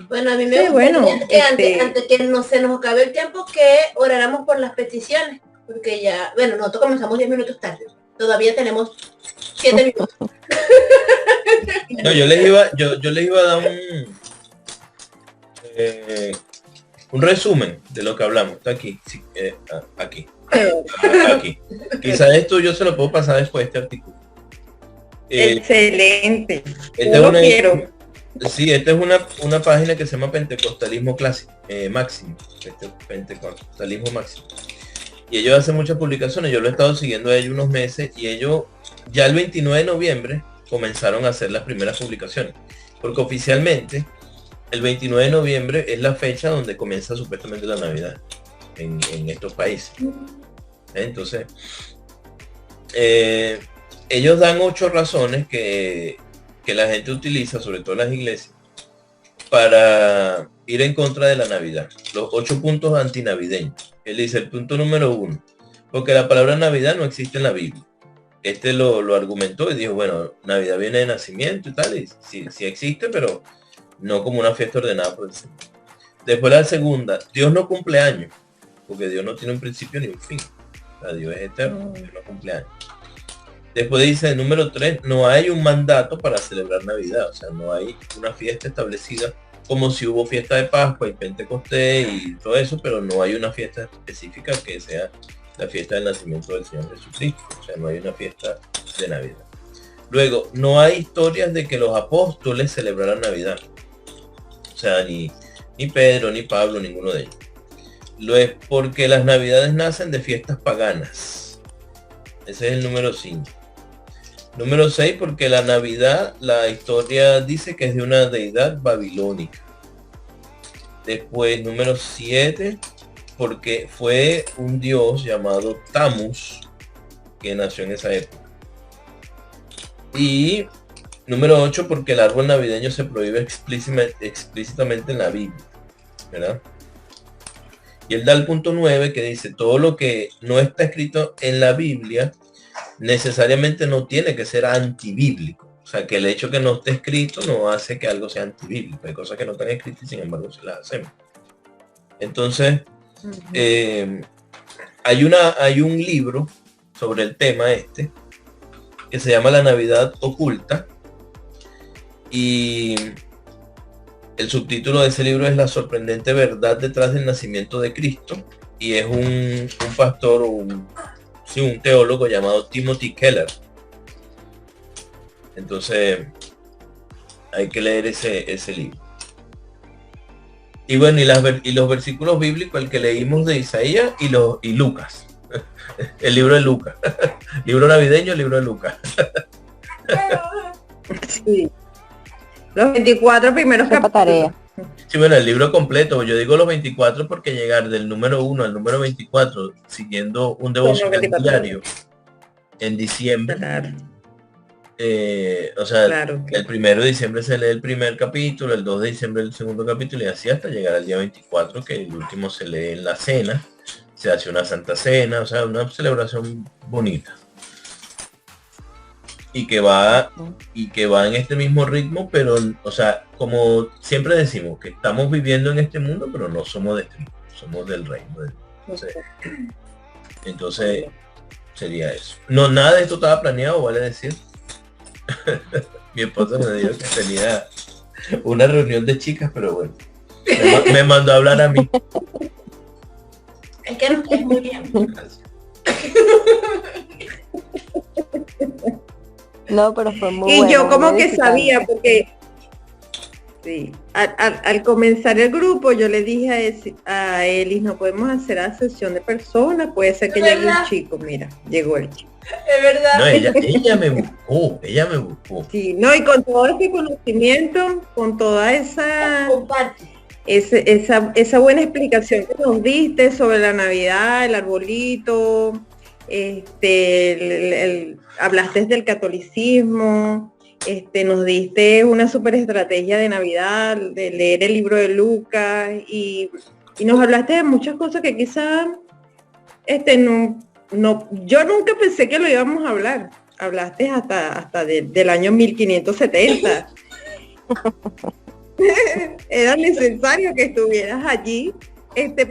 Bueno, a mí me gustaría que antes que se nos acabe el tiempo, que oráramos por las peticiones, porque ya, bueno, nosotros comenzamos 10 minutos tarde, todavía tenemos 7 minutos. No, yo les iba a dar un resumen de lo que hablamos. Está aquí, sí, aquí. Quizás esto yo se lo puedo pasar después de este artículo. Excelente. Quiero. Sí, esta es una página que se llama Pentecostalismo Clásico, Máximo. Pentecostalismo Máximo. Y ellos hacen muchas publicaciones. Yo lo he estado siguiendo a ellos unos meses, y ellos ya el 29 de noviembre comenzaron a hacer las primeras publicaciones. Porque oficialmente el 29 de noviembre es la fecha donde comienza supuestamente la Navidad en estos países. Entonces, ellos dan 8 razones que la gente utiliza, sobre todo las iglesias, para ir en contra de la Navidad. Los 8 puntos antinavideños. Él dice el punto número 1, porque la palabra Navidad no existe en la Biblia. Este lo argumentó y dijo, bueno, Navidad viene de nacimiento y tal, y sí existe, pero no como una fiesta ordenada por el Señor. Después la segunda, Dios no cumple años, porque Dios no tiene un principio ni un fin. O sea, Dios es eterno, Dios no cumple años. Después dice, número 3, no hay un mandato para celebrar Navidad, o sea, no hay una fiesta establecida, como si hubo fiesta de Pascua y Pentecostés y todo eso, pero no hay una fiesta específica que sea la fiesta del nacimiento del Señor Jesucristo, o sea, no hay una fiesta de Navidad. Luego, no hay historias de que los apóstoles celebraran Navidad, o sea, ni Pedro, ni Pablo, ninguno de ellos. Lo es porque las Navidades nacen de fiestas paganas. Ese es el número 5. Número 6, porque la Navidad, la historia dice que es de una deidad babilónica. Después, número 7, porque fue un dios llamado Tammuz que nació en esa época. Y número 8, porque el árbol navideño se prohíbe explícitamente en la Biblia, ¿verdad? Y él da el punto 9, que dice, todo lo que no está escrito en la Biblia necesariamente no tiene que ser antibíblico. O sea, que el hecho que no esté escrito no hace que algo sea antibíblico. Hay cosas que no están escritas y sin embargo se las hacemos. Entonces, hay un libro sobre el tema este, que se llama La Navidad Oculta. Y el subtítulo de ese libro es La sorprendente verdad detrás del nacimiento de Cristo. Y es un pastor, un teólogo llamado Timothy Keller. Entonces hay que leer ese libro. Y bueno, y los versículos bíblicos, el que leímos de Isaías y Lucas. El libro de Lucas. Libro navideño, el libro de Lucas. Sí. Los 24 primeros capítulos. Sí, bueno, el libro completo. Yo digo los 24 porque llegar del número 1 al número 24 siguiendo un devocional diario en diciembre. Claro. O sea, claro, el 1 de diciembre se lee el primer capítulo, el 2 de diciembre el segundo capítulo, y así hasta llegar al día 24, que el último se lee en la cena, se hace una santa cena, o sea, una celebración bonita. y que va en este mismo ritmo, pero, o sea, como siempre decimos, que estamos viviendo en este mundo, pero no somos de este mundo, somos del reino. Entonces sería eso. No, nada de esto estaba planeado, vale decir. Mi esposa me dijo que tenía una reunión de chicas, pero bueno, me mandó a hablar a mí. Es que no es muy bien. No, pero fue muy y bueno, yo como muy que edificante. sabía, porque sí, al comenzar el grupo yo le dije a Elis, no podemos hacer a sesión de personas, puede ser que llegue un chico, mira, llegó el chico. Es verdad. No, ella me buscó. Sí, no, y con todo ese conocimiento, con toda esa Comparte. esa buena explicación que nos diste sobre la Navidad, el arbolito, hablaste del catolicismo, nos diste una super estrategia de Navidad, de leer el libro de Lucas y nos hablaste de muchas cosas que quizás yo nunca pensé que lo íbamos a hablar. Hablaste hasta del año 1570. Era necesario que estuvieras allí,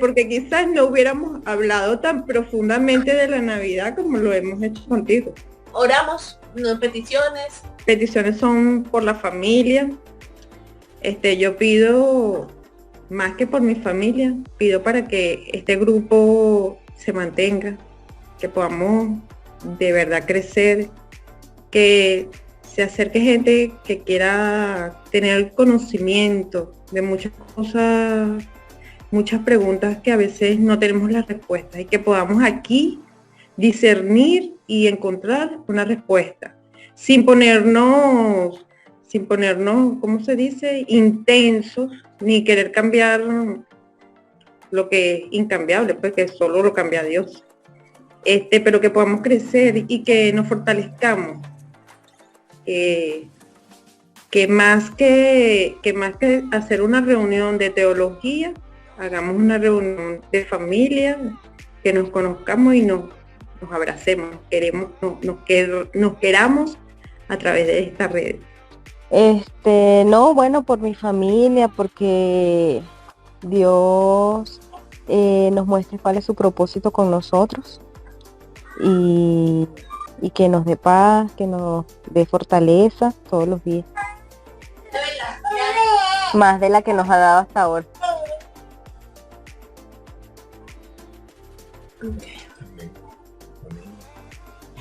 porque quizás no hubiéramos hablado tan profundamente de la Navidad como lo hemos hecho contigo. Oramos, no peticiones. Peticiones son por la familia. Yo pido, más que por mi familia, pido para que este grupo se mantenga, que podamos de verdad crecer, que se acerque gente que quiera tener conocimiento de muchas cosas, muchas preguntas que a veces no tenemos las respuestas, y que podamos aquí discernir y encontrar una respuesta, sin ponernos, ¿cómo se dice?, intensos, ni querer cambiar lo que es incambiable, porque solo lo cambia Dios. Pero que podamos crecer y que nos fortalezcamos. Que más que hacer una reunión de teología, hagamos una reunión de familia, que nos conozcamos y nos abracemos, nos queramos a través de esta red. No, bueno, por mi familia, porque Dios nos muestre cuál es su propósito con nosotros y que nos dé paz, que nos dé fortaleza todos los días. Más de la que nos ha dado hasta ahora.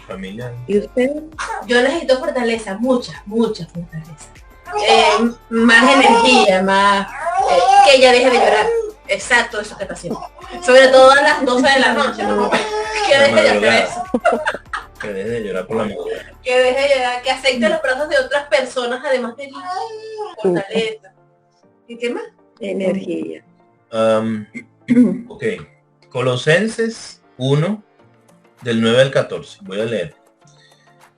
Familia. ¿Y usted? Yo necesito fortaleza, mucha fortaleza. Más energía, más que ella deje de llorar. Exacto, eso que está haciendo. Sobre todo a las 12 de la noche, ¿no? Que deje de hacer eso. Que deje de llorar por la madrugada. Que deje de llorar, que acepte los brazos de otras personas, además de fortaleza. ¿Y qué más? Energía. Ok. Colosenses 1, del 9 al 14. Voy a leer.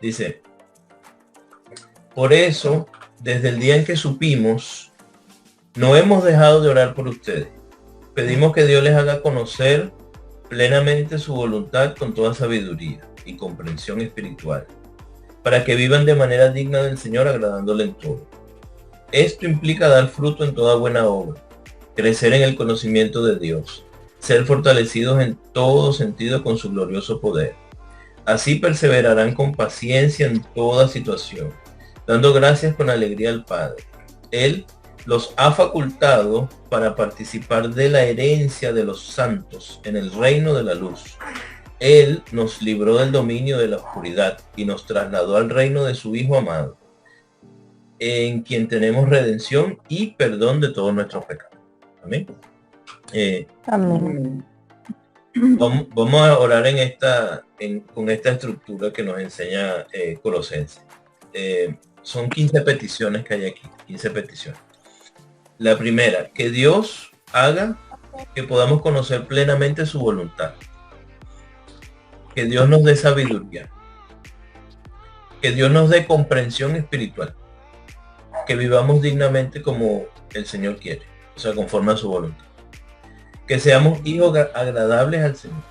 Dice: por eso, desde el día en que supimos, no hemos dejado de orar por ustedes. Pedimos que Dios les haga conocer plenamente su voluntad con toda sabiduría y comprensión espiritual, para que vivan de manera digna del Señor, agradándole en todo. Esto implica dar fruto en toda buena obra, crecer en el conocimiento de Dios, ser fortalecidos en todo sentido con su glorioso poder. Así perseverarán con paciencia en toda situación, dando gracias con alegría al Padre. Él los ha facultado para participar de la herencia de los santos en el reino de la luz. Él nos libró del dominio de la oscuridad y nos trasladó al reino de su Hijo amado, en quien tenemos redención y perdón de todos nuestros pecados. Amén. Amén. Vamos a orar con esta estructura que nos enseña Colosenses. Son 15 peticiones que hay aquí, 15 peticiones. La primera, que Dios haga que podamos conocer plenamente su voluntad. Que Dios nos dé sabiduría. Que Dios nos dé comprensión espiritual. Que vivamos dignamente como el Señor quiere, o sea, conforme a su voluntad. Que seamos hijos agradables al Señor.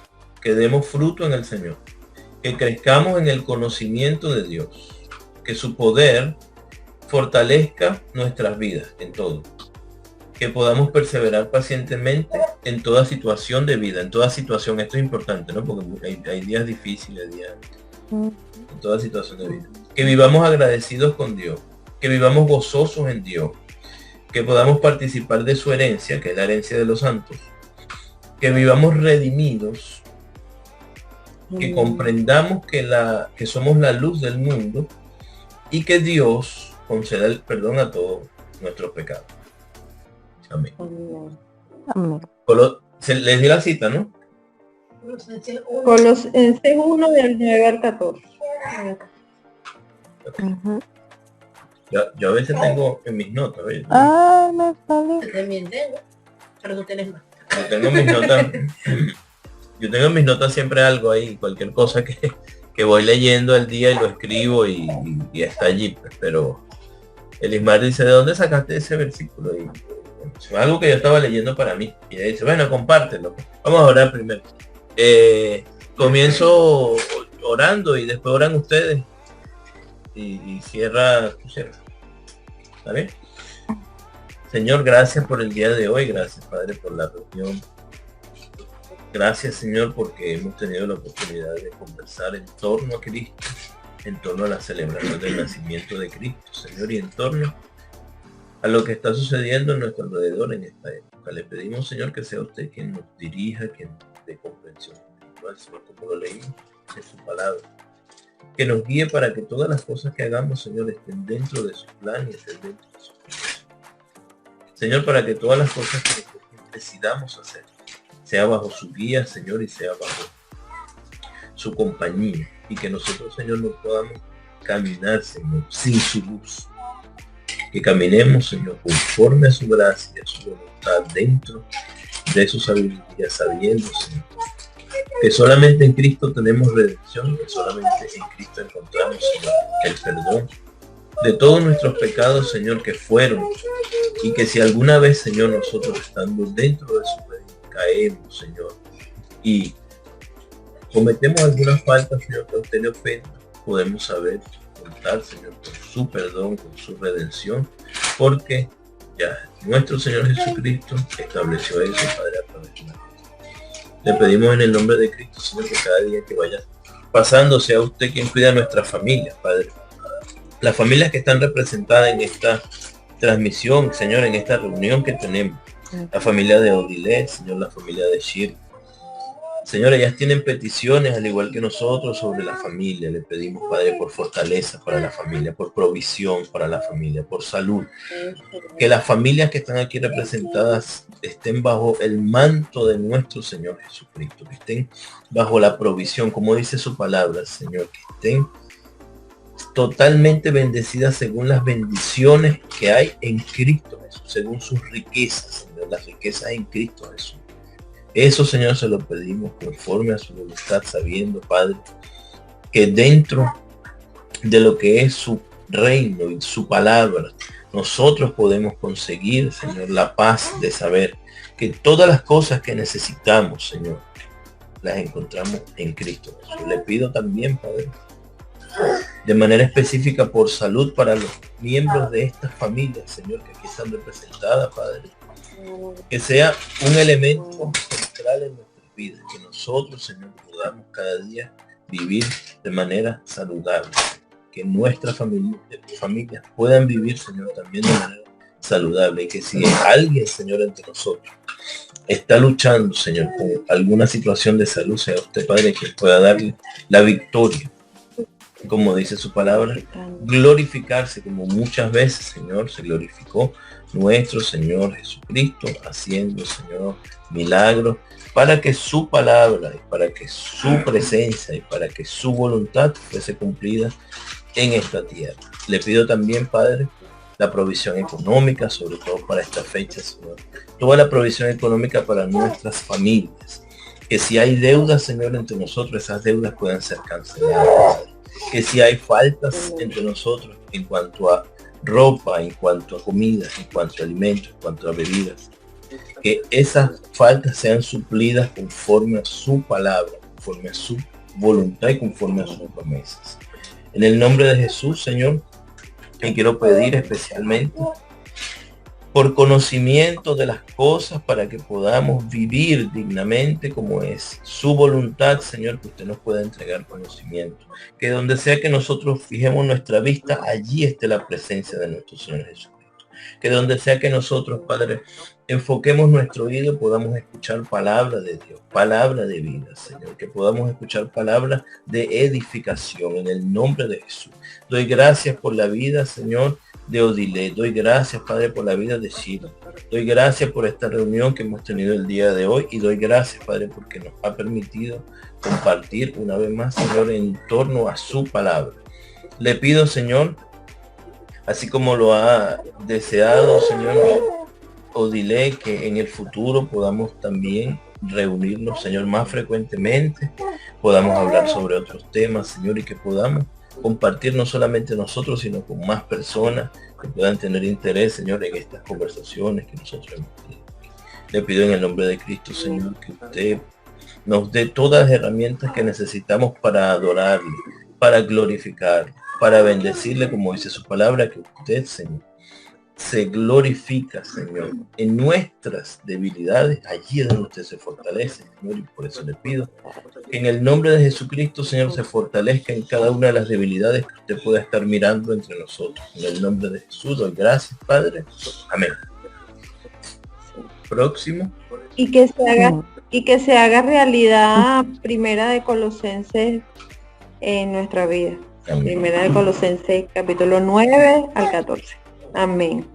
Que demos fruto en el Señor. Que crezcamos en el conocimiento de Dios. que su poder fortalezca nuestras vidas en todo. Que podamos perseverar pacientemente en toda situación de vida, en toda situación. Esto es importante, ¿no? Porque hay días difíciles, en toda situación de vida. Que vivamos agradecidos con Dios, que vivamos gozosos en Dios, que podamos participar de su herencia, que es la herencia de los santos, que vivamos redimidos, que comprendamos que somos la luz del mundo y que Dios conceda el perdón a todos nuestros pecados. Amén. Amén. Les di la cita, ¿no? Colosenses 1 del 9 al 14. Uh-huh. Yo a veces tengo en mis notas, ¿ves? Me sale. Yo también tengo, pero tú tienes más. Yo tengo en mis notas siempre algo ahí, cualquier cosa que voy leyendo al día y lo escribo y está allí, pues, pero Elismar dice, ¿de dónde sacaste ese versículo? Y es algo que yo estaba leyendo para mí. Y ella dice, bueno, compártelo. Vamos a orar primero. Comienzo orando y después oran ustedes. Y cierra. ¿Está bien? Señor, gracias por el día de hoy. Gracias, Padre, por la reunión. Gracias, Señor, porque hemos tenido la oportunidad de conversar en torno a Cristo, en torno a la celebración del nacimiento de Cristo, Señor, y en torno a lo que está sucediendo en nuestro alrededor en esta época. Le pedimos, Señor, que sea usted quien nos dirija, quien nos dé comprensión espiritual, Señor, como lo leímos en su palabra. Que nos guíe para que todas las cosas que hagamos, Señor, estén dentro de su plan y estén dentro de su propósito. Señor, para que todas las cosas que decidamos hacer sea bajo su guía, Señor, y sea bajo su compañía. Y que nosotros, Señor, no podamos caminar, Señor, sin su luz. Que caminemos, Señor, conforme a su gracia y a su voluntad dentro de su sabiduría, sabiendo, Señor, que solamente en Cristo tenemos redención, que solamente en Cristo encontramos, Señor, el perdón de todos nuestros pecados, Señor, que fueron, y que si alguna vez, Señor, nosotros estando dentro de su reino caemos, Señor, y cometemos alguna falta, Señor, que a usted le ofenda, podemos saber contar, Señor, con su perdón, con su redención, porque ya nuestro Señor Jesucristo estableció eso, Padre, a través de la cruz. Le pedimos en el nombre de Cristo, Señor, que cada día que vaya pasando sea usted quien cuida a nuestras familias, Padre. Las familias que están representadas en esta transmisión, Señor, en esta reunión que tenemos. La familia de Odilé, Señor, la familia de Shir. Señor, ellas tienen peticiones, al igual que nosotros, sobre la familia. Le pedimos, Padre, por fortaleza para la familia, por provisión para la familia, por salud. Que las familias que están aquí representadas estén bajo el manto de nuestro Señor Jesucristo, que estén bajo la provisión, como dice su palabra, Señor, que estén totalmente bendecidas según las bendiciones que hay en Cristo Jesús, según sus riquezas, Señor, las riquezas en Cristo Jesús. Eso, Señor, se lo pedimos conforme a su voluntad, sabiendo, Padre, que dentro de lo que es su reino y su palabra, nosotros podemos conseguir, Señor, la paz de saber que todas las cosas que necesitamos, Señor, las encontramos en Cristo Jesús. Le pido también, Padre, de manera específica por salud para los miembros de estas familias, Señor, que aquí están representadas, Padre, que sea un elemento central en nuestras vidas, que nosotros, Señor, podamos cada día vivir de manera saludable, que nuestras familias puedan vivir, Señor, también de manera saludable, y que si alguien, Señor, entre nosotros está luchando, Señor, con alguna situación de salud, sea usted, Padre, que pueda darle la victoria, como dice su palabra, glorificarse como muchas veces, Señor, se glorificó nuestro Señor Jesucristo, haciendo, Señor, milagros, para que su palabra y para que su presencia y para que su voluntad fuese cumplida en esta tierra. Le pido también, Padre, la provisión económica, sobre todo para esta fecha, Señor. Toda la provisión económica para nuestras familias. Que si hay deudas, Señor, entre nosotros, esas deudas puedan ser canceladas. Que si hay faltas entre nosotros en cuanto a ropa, en cuanto a comida, en cuanto a alimentos, en cuanto a bebidas, que esas faltas sean suplidas conforme a su palabra, conforme a su voluntad y conforme a sus promesas. En el nombre de Jesús, Señor, y quiero pedir especialmente por conocimiento de las cosas para que podamos vivir dignamente como es su voluntad, Señor, que usted nos pueda entregar conocimiento. Que donde sea que nosotros fijemos nuestra vista, allí esté la presencia de nuestro Señor Jesucristo. Que donde sea que nosotros, Padre, enfoquemos nuestro oído y podamos escuchar palabra de Dios, palabra de vida, Señor. Que podamos escuchar palabra de edificación en el nombre de Jesús. Doy gracias por la vida, Señor, de Odile. Doy gracias, Padre, por la vida de Shira. Doy gracias por esta reunión que hemos tenido el día de hoy y doy gracias, Padre, porque nos ha permitido compartir una vez más, Señor, en torno a su palabra. Le pido, Señor, así como lo ha deseado, Señor Odile, que en el futuro podamos también reunirnos, Señor, más frecuentemente, podamos hablar sobre otros temas, Señor, y que podamos compartir no solamente nosotros, sino con más personas que puedan tener interés, Señor, en estas conversaciones que nosotros hemos tenido. Le pido en el nombre de Cristo, Señor, que usted nos dé todas las herramientas que necesitamos para adorarle, para glorificarle, para bendecirle, como dice su palabra, que usted, Señor, se glorifica, Señor, en nuestras debilidades. Allí es donde usted se fortalece, Señor, y por eso le pido que en el nombre de Jesucristo, Señor, se fortalezca en cada una de las debilidades que usted pueda estar mirando entre nosotros. En el nombre de Jesús doy gracias, Padre. Amén. Próximo. Y que se haga realidad Primera de Colosenses en nuestra vida. Amén. Primera de Colosenses, capítulo 9 al 14. Amén.